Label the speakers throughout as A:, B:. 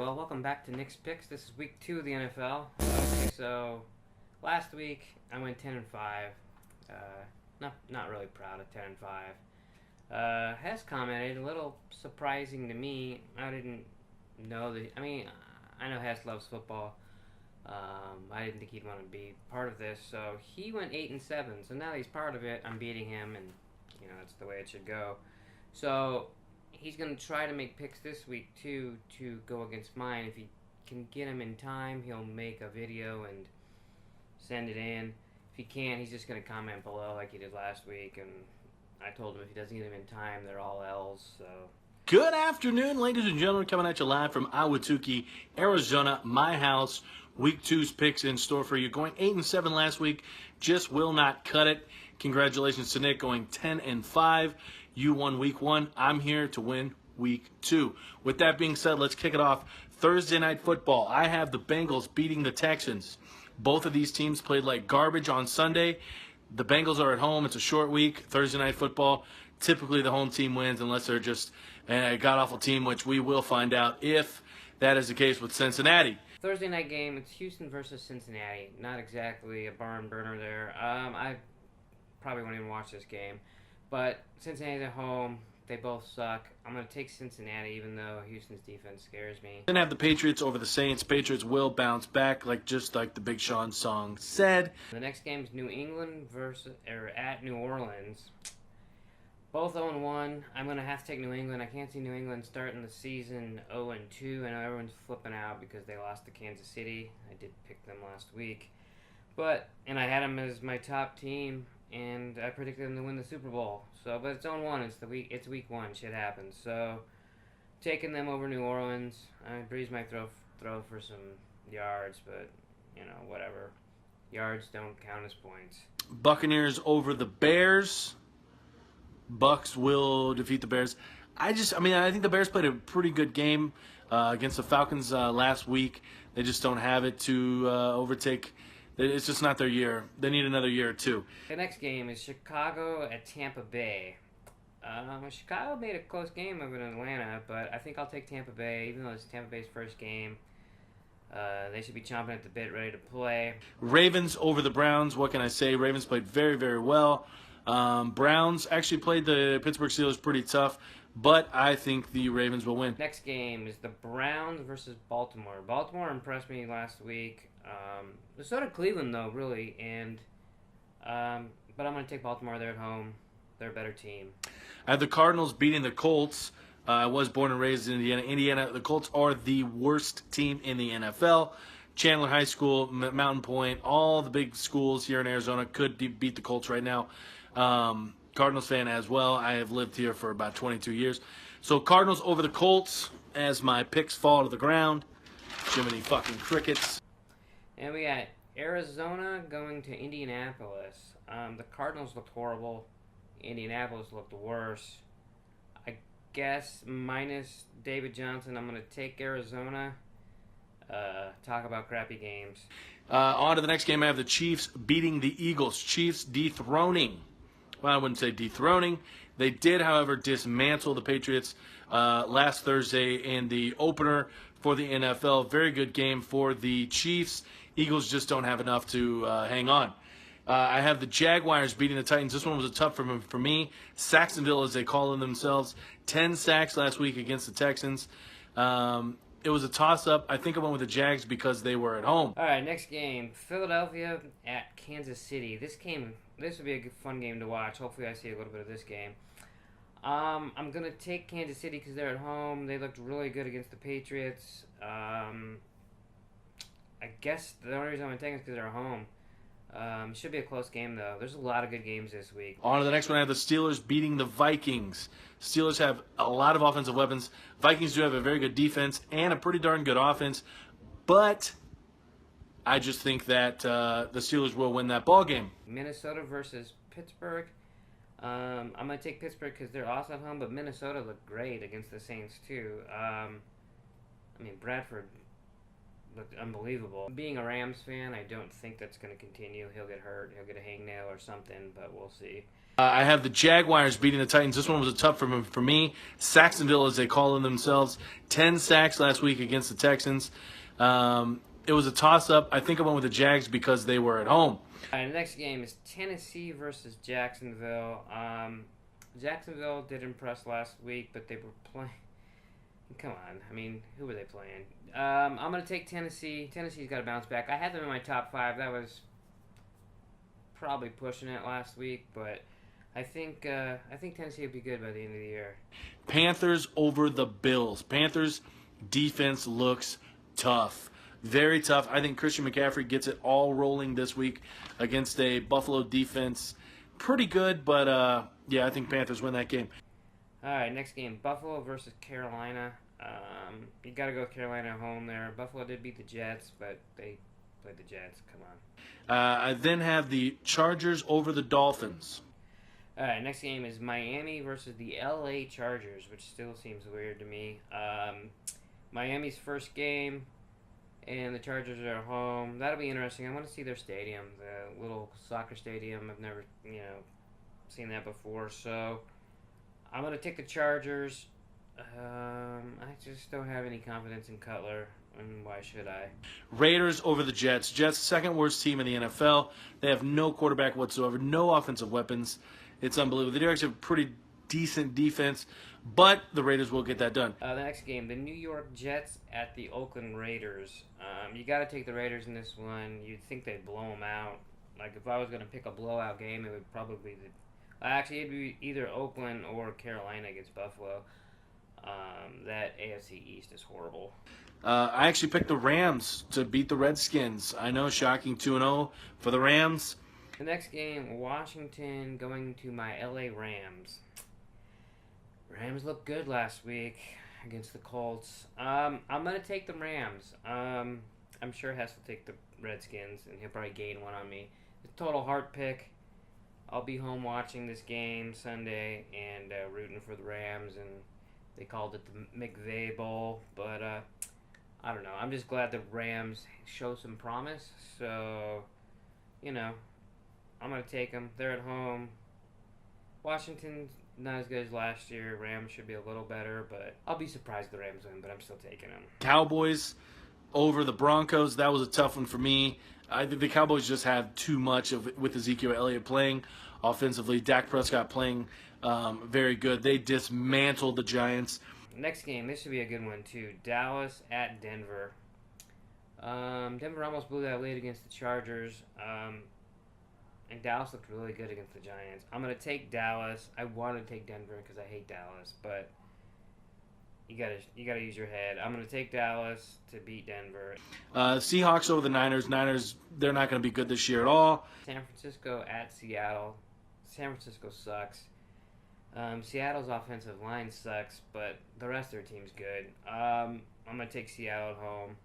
A: well, welcome back to Nick's Picks. This is week 2 of the NFL. Okay, so last week I went 10-5. Not really proud of 10-5. Hess commented, a little surprising to me. I didn't know that. I mean, I know Hess loves football. I didn't think he'd want to be part of this, so he went 8-7. So now that he's part of it, I'm beating him, and that's the way it should go. So he's going to try to make picks this week, too, to go against mine. If he can get him in time, he'll make a video and send it in. If he can't, he's just going to comment below like he did last week. And I told him if he doesn't get him in time, they're all L's. So
B: good afternoon, ladies and gentlemen. Coming at you live from Ahwatukee, Arizona, my house. Week 2's picks in store for you. Going 8-7 last week, just will not cut it. Congratulations to Nick going 10-5. You won week 1. I'm here to win week 2. With that being said, let's kick it off. Thursday night football. I have the Bengals beating the Texans. Both of these teams played like garbage on Sunday. The Bengals are at home. It's a short week. Thursday night football. Typically the home team wins unless they're just a god-awful team, which we will find out if that is the case with Cincinnati.
A: Thursday night game, it's Houston versus Cincinnati. Not exactly a barn burner there. I probably won't even watch this game. But Cincinnati's at home. They both suck. I'm going to take Cincinnati, even though Houston's defense scares me.
B: Then have the Patriots over the Saints. Patriots will bounce back, just like the Big Sean song said.
A: The next game is New England at New Orleans. Both 0-1. I'm going to have to take New England. I can't see New England starting the season 0-2. I know everyone's flipping out because they lost to Kansas City. I did pick them last week. And I had them as my top team, and I predicted them to win the Super Bowl. But it's 0-1. It's week 1. Shit happens. So, taking them over New Orleans. Breeze might throw for some yards, but, whatever. Yards don't count as points.
B: Buccaneers over the Bears. Bucks will defeat the Bears. I think the Bears played a pretty good game against the Falcons last week. They just don't have it to overtake. It's just not their year. They need another year or two.
A: The next game is Chicago at Tampa Bay. Chicago made a close game over in Atlanta, but I think I'll take Tampa Bay, even though it's Tampa Bay's first game. They should be chomping at the bit, ready to play.
B: Ravens over the Browns. What can I say? Ravens played very, very well. Browns actually played the Pittsburgh Steelers pretty tough, but I think the Ravens will win.
A: Next game is the Browns versus Baltimore. Baltimore impressed me last week. So did Cleveland, though, really. But I'm going to take Baltimore. They're at home. They're a better team.
B: I have the Cardinals beating the Colts. I was born and raised in Indiana. The Colts are the worst team in the NFL. Chandler High School, Mountain Point, all the big schools here in Arizona could beat the Colts right now. Cardinals fan as well. I have lived here for about 22 years. So Cardinals over the Colts as my picks fall to the ground. Jiminy fucking crickets.
A: And we got Arizona going to Indianapolis. The Cardinals looked horrible. Indianapolis looked worse. I guess minus David Johnson, I'm going to take Arizona. Talk about crappy games.
B: On to the next game. I have the Chiefs beating the Eagles. Chiefs dethroning. Well, I wouldn't say dethroning. They did, however, dismantle the Patriots last Thursday in the opener for the NFL. Very good game for the Chiefs. Eagles just don't have enough to hang on. I have the Jaguars beating the Titans. This one was a tough for me. Saxonville, as they call them themselves. 10 sacks last week against the Texans. It was a toss-up. I think I went with the Jags because they were at home.
A: All right, next game. Philadelphia at Kansas City. This would be a good, fun game to watch. Hopefully I see a little bit of this game. I'm going to take Kansas City because they're at home. They looked really good against the Patriots. I guess the only reason I'm going to take them is because they're at home. Should be a close game, though. There's a lot of good games this week.
B: On to the next one. I have the Steelers beating the Vikings. Steelers have a lot of offensive weapons. Vikings do have a very good defense and a pretty darn good offense. But I just think that the Steelers will win that ball game.
A: Minnesota versus Pittsburgh. I'm going to take Pittsburgh because they're also at home, but Minnesota looked great against the Saints, too. Bradford looked unbelievable. Being a Rams fan, I don't think that's going to continue. He'll get hurt. He'll get a hangnail or something, but we'll see.
B: I have the Jaguars beating the Titans. This one was a tough one for me. Saxonville, as they call them themselves, 10 sacks last week against the Texans. It was a toss-up. I think I went with the Jags because they were at home.
A: The next game is Tennessee versus Jacksonville. Jacksonville did impress last week, but they were playing. Come on. I mean, who were they playing? I'm going to take Tennessee. Tennessee's got to bounce back. I had them in my top 5. That was probably pushing it last week, but I think Tennessee will be good by the end of the year.
B: Panthers over the Bills. Panthers defense looks tough. Very tough. I think Christian McCaffrey gets it all rolling this week against a Buffalo defense. Pretty good, but yeah, I think Panthers win that game.
A: All right, next game, Buffalo versus Carolina. You got to go Carolina home there. Buffalo did beat the Jets, but they played the Jets. Come on.
B: I then have the Chargers over the Dolphins.
A: All right, next game is Miami versus the LA Chargers, which still seems weird to me. Miami's first game, and the Chargers are at home. That'll be interesting. I want to see their stadium, the little soccer stadium. I've never, seen that before. So I'm going to take the Chargers. I just don't have any confidence in Cutler, and why should I?
B: Raiders over the Jets. Jets, second worst team in the NFL. They have no quarterback whatsoever, no offensive weapons. It's unbelievable. They do actually have a pretty decent defense, but the Raiders will get that done.
A: The next game, the New York Jets at the Oakland Raiders. You got to take the Raiders in this one. You'd think they'd blow them out. Like, if I was going to pick a blowout game, it would probably be it'd be either Oakland or Carolina against Buffalo. That AFC East is horrible.
B: I actually picked the Rams to beat the Redskins. I know, shocking 2-0 for the Rams.
A: The next game, Washington going to my LA Rams. Rams looked good last week against the Colts. I'm going to take the Rams. I'm sure Hess will take the Redskins, and he'll probably gain one on me. It's a total heart pick. I'll be home watching this game Sunday and rooting for the Rams, and they called it the McVay Bowl, but I don't know. I'm just glad the Rams show some promise, so, I'm going to take them. They're at home. Washington's not as good as last year. Rams should be a little better, but I'll be surprised if the Rams win, but I'm still taking them.
B: Cowboys over the Broncos. That was a tough one for me. I think the Cowboys just have too much with Ezekiel Elliott playing offensively. Dak Prescott playing very good. They dismantled the Giants.
A: Next game, this should be a good one too. Dallas at Denver. Denver almost blew that lead against the Chargers. And Dallas looked really good against the Giants. I'm going to take Dallas. I want to take Denver because I hate Dallas, but you gotta use your head. I'm going to take Dallas to beat Denver.
B: Seahawks over the Niners. Niners, they're not going to be good this year at all.
A: San Francisco at Seattle. San Francisco sucks. Seattle's offensive line sucks, but the rest of their team's good. I'm going to take Seattle at home.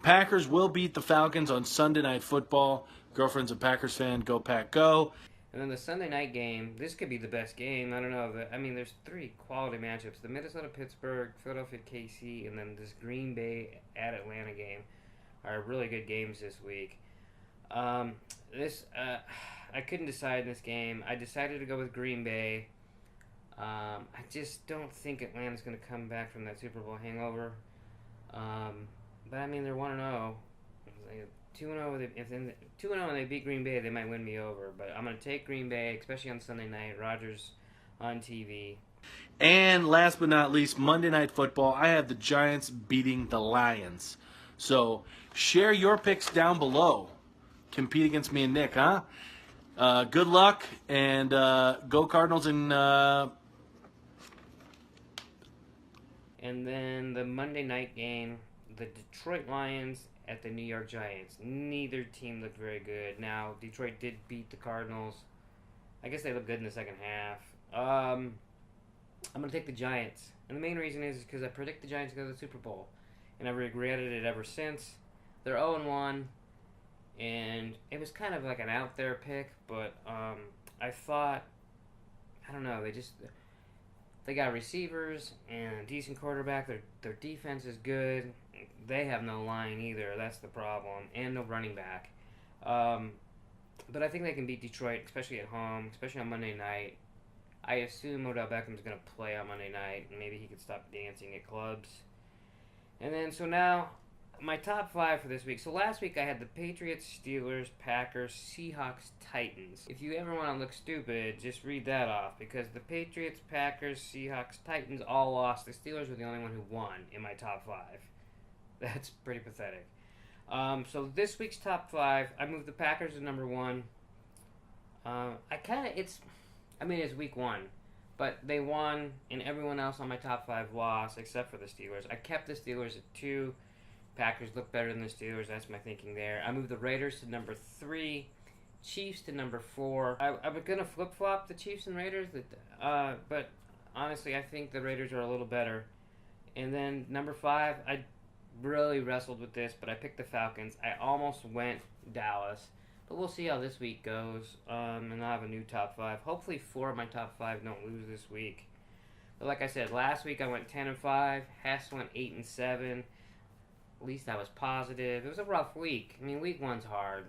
B: Packers will beat the Falcons on Sunday Night Football. Girlfriend's a Packers fan. Go, Pack, go.
A: And then the Sunday night game, this could be the best game. I don't know. There's 3 quality matchups. The Minnesota-Pittsburgh, Philadelphia-KC, and then this Green Bay at Atlanta game are really good games this week. I couldn't decide in this game. I decided to go with Green Bay. I just don't think Atlanta's going to come back from that Super Bowl hangover. But I mean, they're 1-0. 2-0. If 2-0 and they beat Green Bay, they might win me over. But I'm going to take Green Bay, especially on Sunday night. Rodgers on TV.
B: And last but not least, Monday Night Football. I have the Giants beating the Lions. So share your picks down below. Compete against me and Nick, huh? Good luck, and go Cardinals.
A: And then the Monday night game, the Detroit Lions at the New York Giants. Neither team looked very good. Now, Detroit did beat the Cardinals. I guess they looked good in the second half. I'm going to take the Giants. And the main reason is because I predict the Giants to go to the Super Bowl. And I've regretted it ever since. They're 0-1. And it was kind of like an out there pick. But I thought, I don't know, they got receivers and a decent quarterback. Their defense is good. they have no line either. That's the problem, and no running back. But I think they can beat Detroit, especially at home, especially on Monday night. I assume Odell Beckham's going to play on Monday night, and maybe he could stop dancing at clubs. And then, so now, my top 5 for this week. So last week I had the Patriots, Steelers, Packers, Seahawks, Titans. If you ever want to look stupid, just read that off, because the Patriots, Packers, Seahawks, Titans all lost. The Steelers were the only one who won in my top 5. That's pretty pathetic. So this week's top 5, I moved the Packers to number 1. It's week 1, but they won, and everyone else on my top 5 lost, except for the Steelers. I kept the Steelers at 2. Packers look better than the Steelers. That's my thinking there. I moved the Raiders to number 3, Chiefs to number 4. I was gonna flip flop the Chiefs and Raiders, but honestly, I think the Raiders are a little better. And then number 5, I really wrestled with this, but I picked the Falcons. I almost went Dallas, but we'll see how this week goes. And I'll have a new top 5. Hopefully 4 of my top 5 don't lose this week. But like I said, last week I went 10-5. Hess went 8-7. At least I was positive. It was a rough week. I mean, week 1's hard.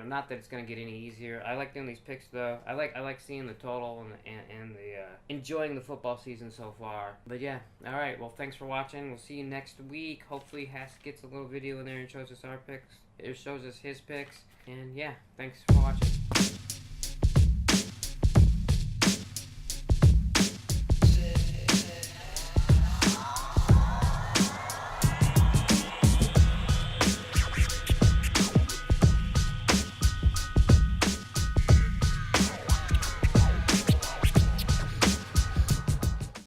A: Not that it's gonna get any easier. I like doing these picks though. I like seeing the total and enjoying the football season so far. But yeah, all right. Well, thanks for watching. We'll see you next week. Hopefully, Hess gets a little video in there and shows us our picks. It shows us his picks. And yeah, thanks for watching.